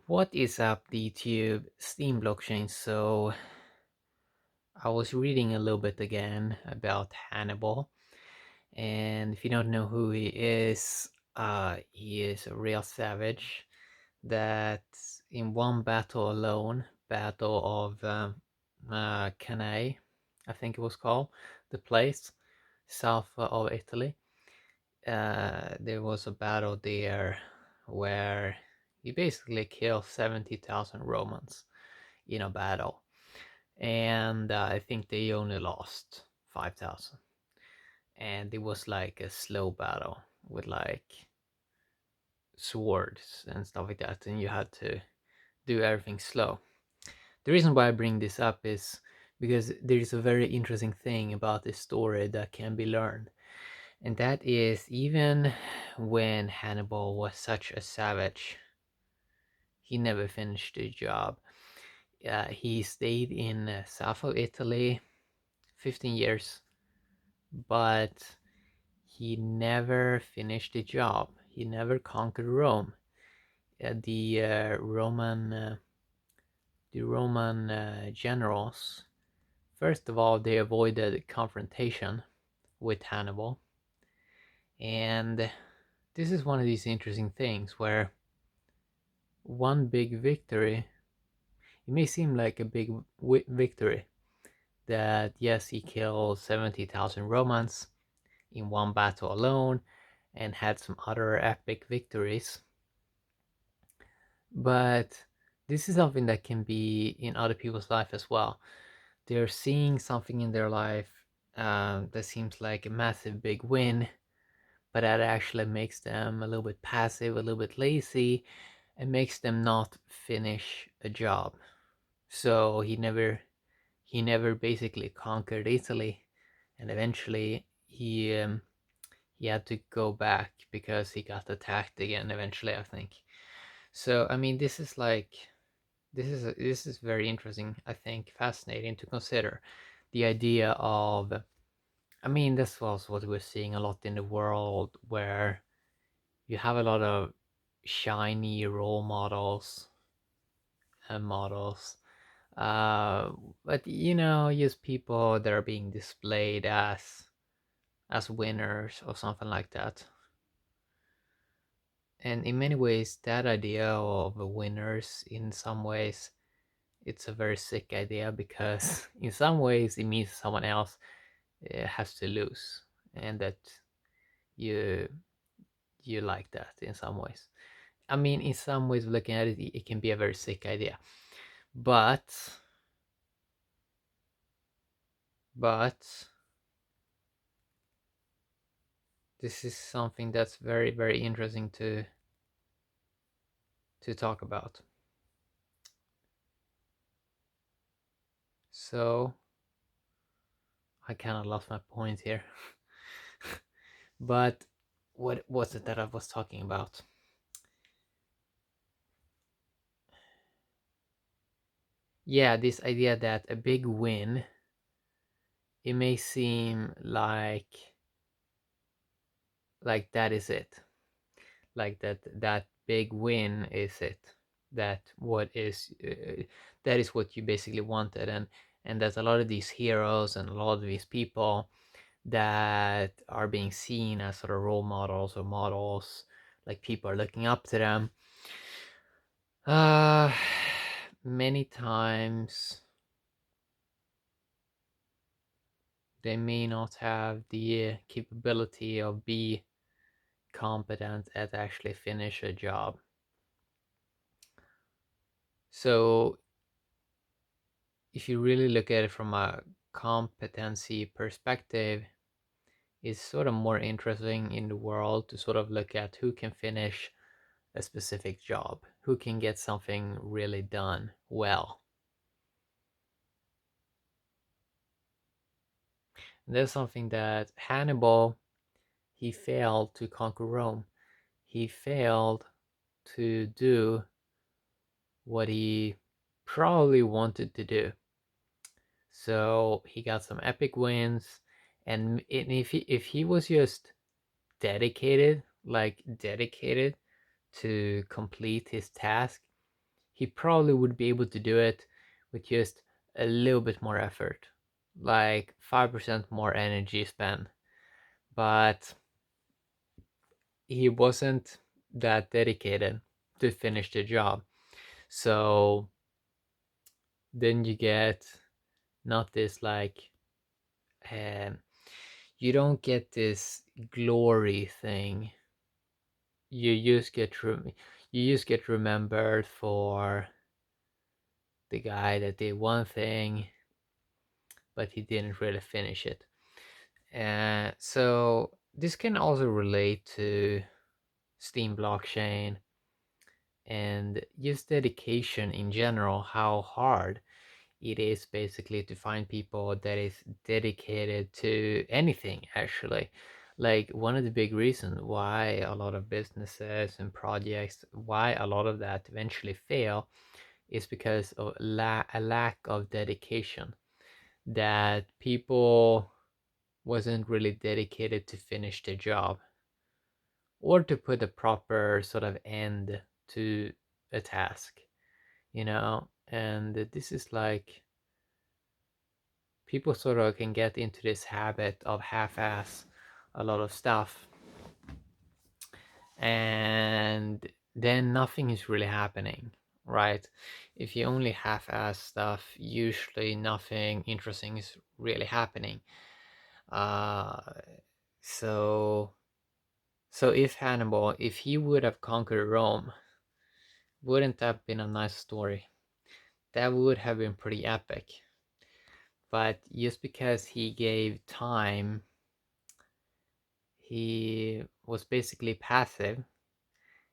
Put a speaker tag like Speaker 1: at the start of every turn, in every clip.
Speaker 1: What is up, YouTube Steam blockchain? So, I was reading a little bit again about Hannibal, and if you don't know who he is a real savage that in one battle alone, Battle of Cannae, I think it was called, the place south of Italy. There was a battle there where he basically killed 70,000 Romans in a battle, and I think they only lost 5,000. And it was like a slow battle with like swords and stuff like that, and you had to do everything slow. The reason why I bring this up is because there is a very interesting thing about this story that can be learned, and that is even when Hannibal was such a savage, he never finished the job. He stayed in south of Italy 15 years, but he never finished the job. He never conquered Rome. The Roman generals, first of all, they avoided confrontation with Hannibal, and this is one of these interesting things where one big victory, it may seem like a big victory, that yes, he killed 70,000 Romans in one battle alone and had some other epic victories. But this is something that can be in other people's life as well. They're seeing something in their life that seems like a massive big win, but that actually makes them a little bit passive, a little bit lazy, and makes them not finish a job. So he never basically conquered Italy, and eventually he had to go back because he got attacked again eventually, I think. So I mean, this is very interesting, I think, fascinating to consider the idea of, I mean, this was what we're seeing a lot in the world, where you have a lot of shiny role models and models, uh, but just people that are being displayed as winners or something like that. And in many ways, that idea of winners, in some ways, it's a very sick idea, because in some ways it means someone else has to lose, and that you you like that in some ways. I mean, in some ways, looking at it, it can be a very sick idea, but but this is something that's very, very interesting to talk about. So I kind of lost my point here. But what was it that I was talking about? Yeah, this idea that a big win, it may seem like that is it, like that big win is it, that what is that is what you basically wanted. And there's a lot of these heroes and a lot of these people that are being seen as sort of role models or models, like people are looking up to them. uh Many times they may not have the capability of be competent at actually finish a job. So if you really look at it from a competency perspective, it's sort of more interesting in the world to sort of look at who can finish a specific job, who can get something really done well. And that's something that Hannibal, he failed to conquer Rome. He failed to do what he probably wanted to do. So he got some epic wins, and if he was just dedicated, like dedicated to complete his task, he probably would be able to do it with just a little bit more effort, like 5% more energy spent. But he wasn't that dedicated to finish the job. So then you get not this like, um, you don't get this glory thing. You just get you just get remembered for the guy that did one thing, but he didn't really finish it. So this can also relate to Steam blockchain and just dedication in general, how hard it is basically to find people that is dedicated to anything actually. Like one of the big reasons why a lot of businesses and projects, why a lot of that eventually fail, is because of a lack of dedication, that people wasn't really dedicated to finish the job or to put a proper sort of end to a task, you know. And this is like, people sort of can get into this habit of half-ass a lot of stuff, and then nothing is really happening, right? If you only half-ass stuff, usually nothing interesting is really happening. uh so if Hannibal, if he would have conquered Rome, wouldn't that have been a nice story? That would have been pretty epic. But just because he gave time, he was basically passive.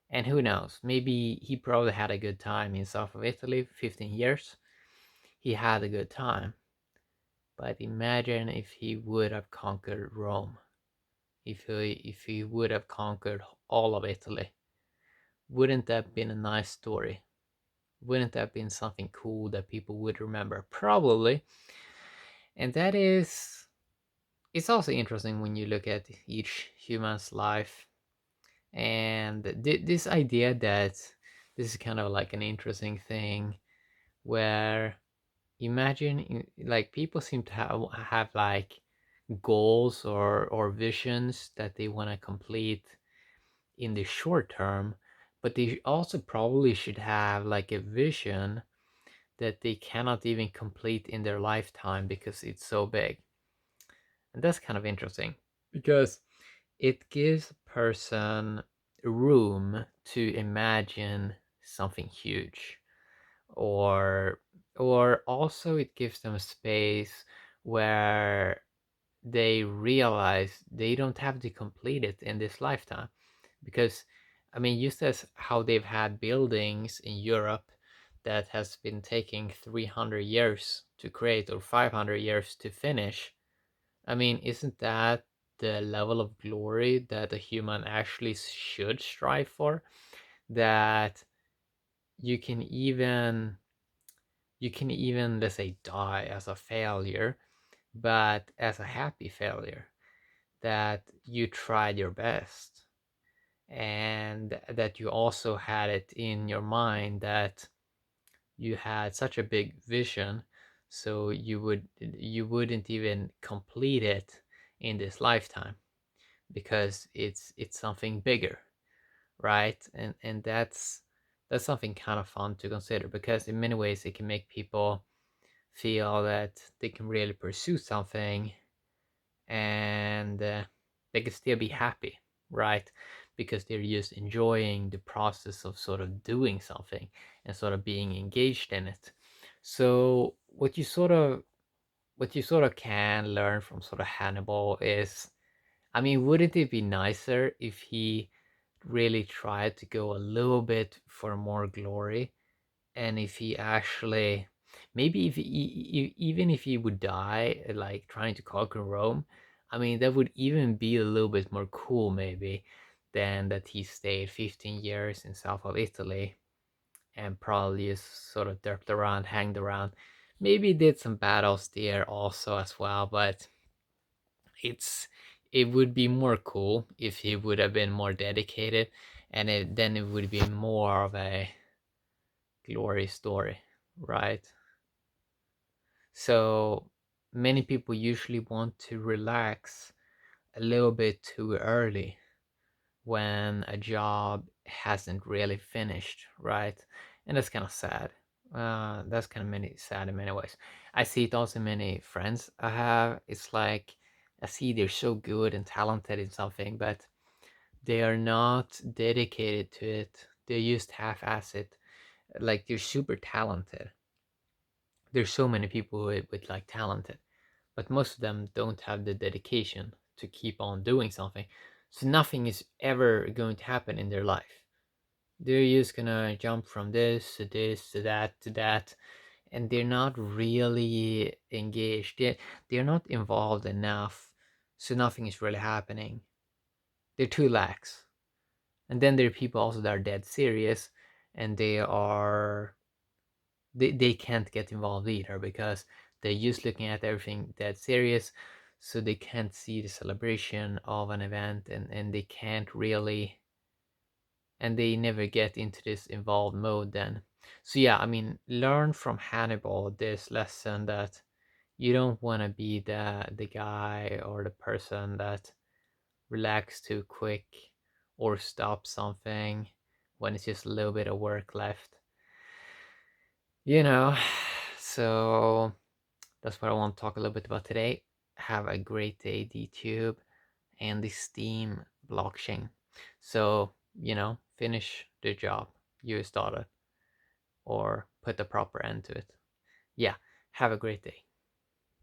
Speaker 1: And who knows, maybe he probably had a good time in south of Italy, 15 years. He had a good time. But imagine if he would have conquered Rome, if he would have conquered all of Italy. Wouldn't that have been a nice story? Wouldn't that have been something cool that people would remember? Probably. And that is, it's also interesting when you look at each human's life, and this idea that this is kind of like an interesting thing, where imagine like people seem to have like goals or visions that they want to complete in the short term, but they also probably should have like a vision that they cannot even complete in their lifetime because it's so big. And that's kind of interesting because it gives a person room to imagine something huge, or also it gives them a space where they realize they don't have to complete it in this lifetime. Because I mean, just as how they've had buildings in Europe that has been taking 300 years to create or 500 years to finish, I mean, isn't that the level of glory that a human actually should strive for? That you can even, let's say, die as a failure, but as a happy failure, that you tried your best, and that you also had it in your mind that you had such a big vision, so you wouldn't even complete it in this lifetime because it's something bigger, right? And that's something kind of fun to consider, because in many ways it can make people feel that they can really pursue something, and they can still be happy, right? Because they're just enjoying the process of sort of doing something and sort of being engaged in it. So what you sort of can learn from sort of Hannibal is, I mean, wouldn't it be nicer if he really tried to go a little bit for more glory, and if he actually, maybe if even if he would die like trying to conquer Rome, I mean, that would even be a little bit more cool maybe than that he stayed 15 years in south of Italy and probably just sort of derped around, hanged around, maybe did some battles there also as well. But it's, it would be more cool if he would have been more dedicated, and then it would be more of a glory story, right? So many people usually want to relax a little bit too early when a job hasn't really finished, right? And that's kind of sad. That's kind of many sad in many ways. I see it also in many friends I have. It's like I see they're so good and talented in something, but they are not dedicated to it. They just half-ass it. Like they're super talented. There's so many people with like talented, but most of them don't have the dedication to keep on doing something. So nothing is ever going to happen in their life. They're just gonna jump from this to that, and they're not really engaged. They're not involved enough, so nothing is really happening. They're too lax. And then there are people also that are dead serious, and they can't get involved either because they're just looking at everything dead serious, so they can't see the celebration of an event, and they can't really, and they never get into this involved mode then. So yeah, I mean, learn from Hannibal this lesson that you don't want to be the guy or the person that relax too quick or stop something when it's just a little bit of work left, you know. So that's what I want to talk a little bit about today. Have a great day, DTube and the Steam blockchain. So, finish the job you started or put the proper end to it. Yeah, have a great day.